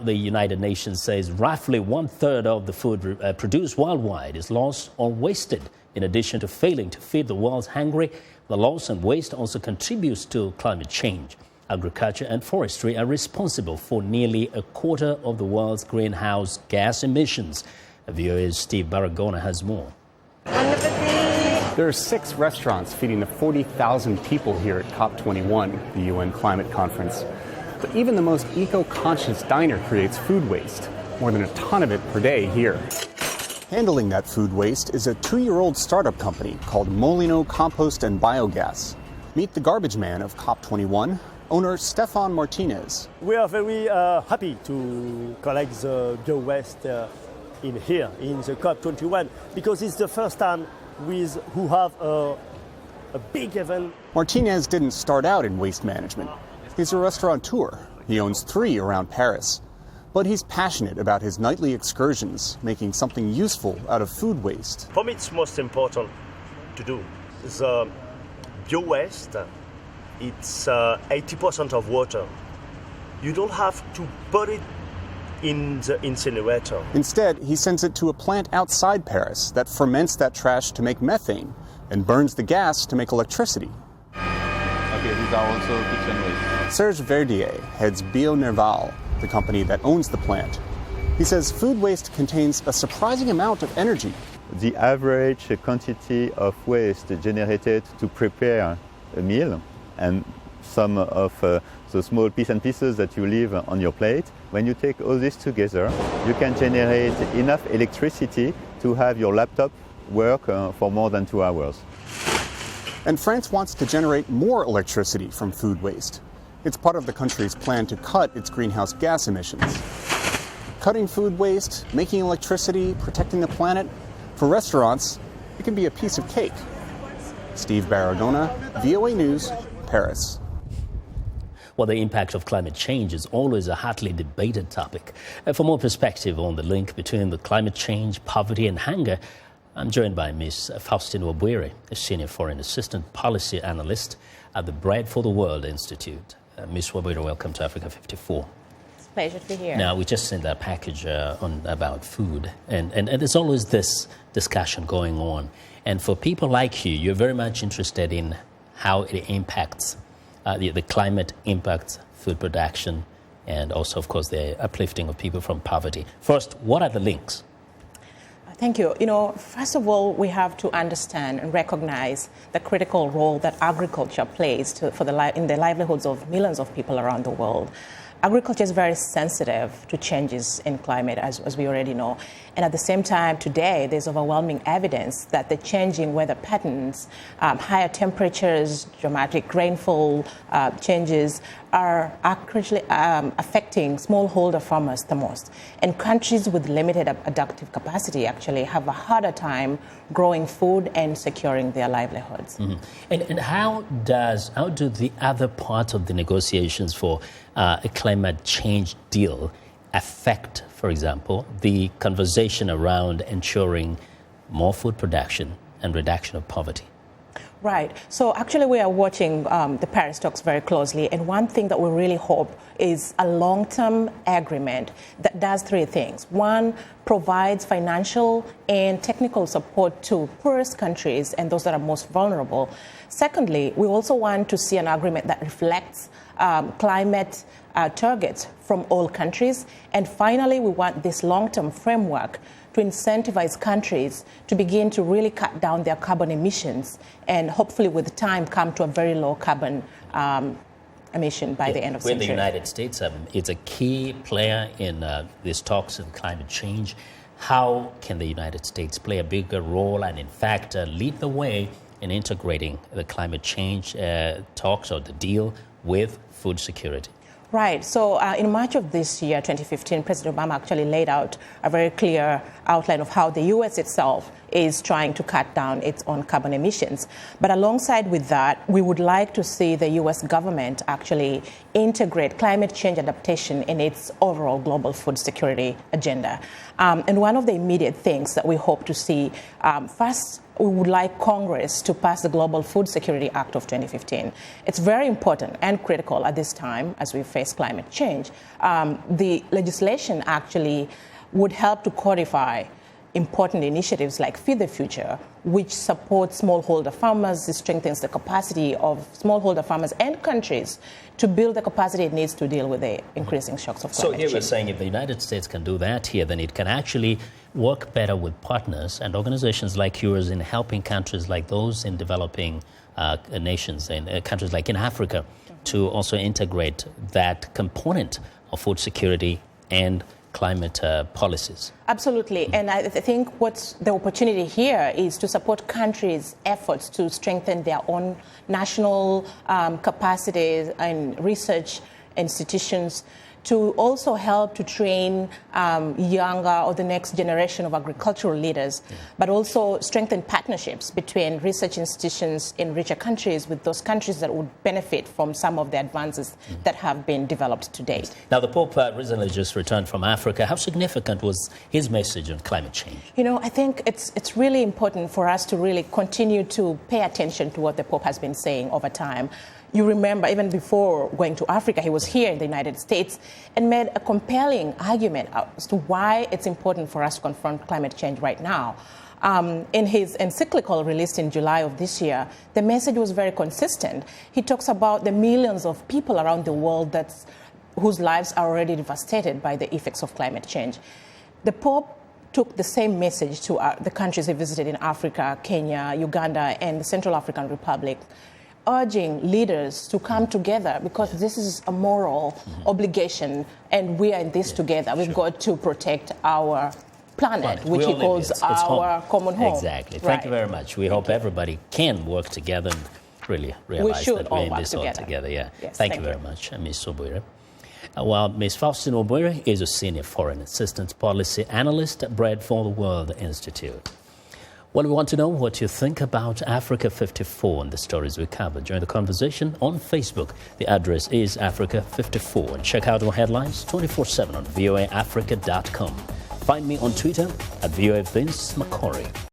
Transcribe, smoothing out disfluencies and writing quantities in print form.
The United Nations says roughly 1/3 of the food produced worldwide is lost or wasted. In addition to failing to feed the world's hungry, the loss and waste also contributes to climate change. Agriculture and forestry are responsible for nearly a quarter of the world's greenhouse gas emissions. VOA's Steve Baragona has more. There are 6 restaurants feeding the 40,000 people here at COP21, the UN climate conference. But even the most eco-conscious diner creates food waste, more than a ton of it per day here. Handling that food waste is a 2-year-old startup company called Molino Compost and Biogas. Meet the garbage man of COP21, owner Stefan Martinez. We are very happy to collect the bio-waste in here, in the COP21, because it's the first time we have a big event. Martinez didn't start out in waste management. He's a restaurateur. He owns 3 around Paris. But he's passionate about his nightly excursions, making something useful out of food waste. For me, it's most important to do. The bio-waste, it's 80% of water. You don't have to put it in the incinerator. Instead, he sends it to a plant outside Paris that ferments that trash to make methane and burns the gas to make electricity. Okay, these are also kitchen waste. Serge Verdier heads BioNerval, the company that owns the plant. He says food waste contains a surprising amount of energy. The average quantity of waste generated to prepare a meal and some of the small bits and pieces that you leave on your plate, when you take all this together, you can generate enough electricity to have your laptop work for more than 2 hours. And France wants to generate more electricity from food waste. It's part of the country's plan to cut its greenhouse gas emissions. Cutting food waste, making electricity, protecting the planet, for restaurants, it can be a piece of cake. Steve Baragona, VOA News, Paris. Well, the impact of climate change is always a hotly debated topic. For more perspective on the link between the climate change, poverty and hunger, I'm joined by Ms. Faustine Wabwire, a senior foreign assistant policy analyst at the Bread for the World Institute. Ms. Wabwire, welcome to Africa 54. It's a pleasure to be here. Now, we just sent that package about food, and there's always this discussion going on. And for people like you, you're very much interested in how it impacts, the climate impacts food production, and also, of course, the uplifting of people from poverty. First, what are the links? Thank you. First of all, we have to understand and recognize the critical role that agriculture plays in the livelihoods of millions of people around the world. Agriculture is very sensitive to changes in climate, as we already know. And at the same time, today, there's overwhelming evidence that the changing weather patterns, higher temperatures, dramatic rainfall changes are actually affecting smallholder farmers the most. And countries with limited adaptive capacity actually have a harder time growing food and securing their livelihoods. Mm-hmm. And how do the other parts of the negotiations for a climate change deal affect, for example, the conversation around ensuring more food production and reduction of poverty? Right. So actually we are watching the Paris talks very closely, and one thing that we really hope is a long-term agreement that does 3 things. One, provides financial and technical support to poorest countries and those that are most vulnerable. Secondly, we also want to see an agreement that reflects climate targets from all countries. And finally, we want this long-term framework to incentivize countries to begin to really cut down their carbon emissions and hopefully with time come to a very low carbon emission by the end of the century. The United States is a key player in these talks on climate change. How can the United States play a bigger role and in fact lead the way in integrating the climate change talks or the deal with food security? Right. So in March of this year, 2015, President Obama actually laid out a very clear outline of how the U.S. itself is trying to cut down its own carbon emissions. But alongside with that, we would like to see the U.S. government actually integrate climate change adaptation in its overall global food security agenda. And one of the immediate things that we hope to see, first, we would like Congress to pass the Global Food Security Act of 2015. It's very important and critical at this time as we face climate change. The legislation actually would help to codify important initiatives like Feed the Future, which supports smallholder farmers. It strengthens the capacity of smallholder farmers and countries to build the capacity it needs to deal with the increasing shocks of climate change. So here we're saying if the United States can do that here, then it can actually work better with partners and organizations like yours in helping countries like those in developing nations, in countries like in Africa, to also integrate that component of food security and climate policies. Absolutely. And I think what's the opportunity here is to support countries' efforts to strengthen their own national capacities and research institutions, to also help to train younger or the next generation of agricultural leaders, but also strengthen partnerships between research institutions in richer countries with those countries that would benefit from some of the advances that have been developed to date. Now, the Pope recently just returned from Africa. How significant was his message on climate change? You know, I think it's really important for us to really continue to pay attention to what the Pope has been saying over time. You remember, even before going to Africa, he was here in the United States and made a compelling argument as to why it's important for us to confront climate change right now. In his encyclical released in July of this year, the message was very consistent. He talks about the millions of people around the world whose lives are already devastated by the effects of climate change. The Pope took the same message to the countries he visited in Africa, Kenya, Uganda, and the Central African Republic, urging leaders to come together because this is a moral obligation and we are in this together. We've got to protect our planet, which he calls our common home. Exactly. Thank you very much. We hope everybody can work together and really realize that we're in this all together. Yeah. Yes, thank you very much, Ms. Wabwire. Well, Ms. Faustine Wabwire is a senior foreign assistant policy analyst at Bread for the World Institute. Well, we want to know what you think about Africa 54 and the stories we covered. Join the conversation on Facebook. The address is Africa 54. And check out our headlines 24/7 on voaafrica.com. Find me on Twitter at VOA Vince Makori.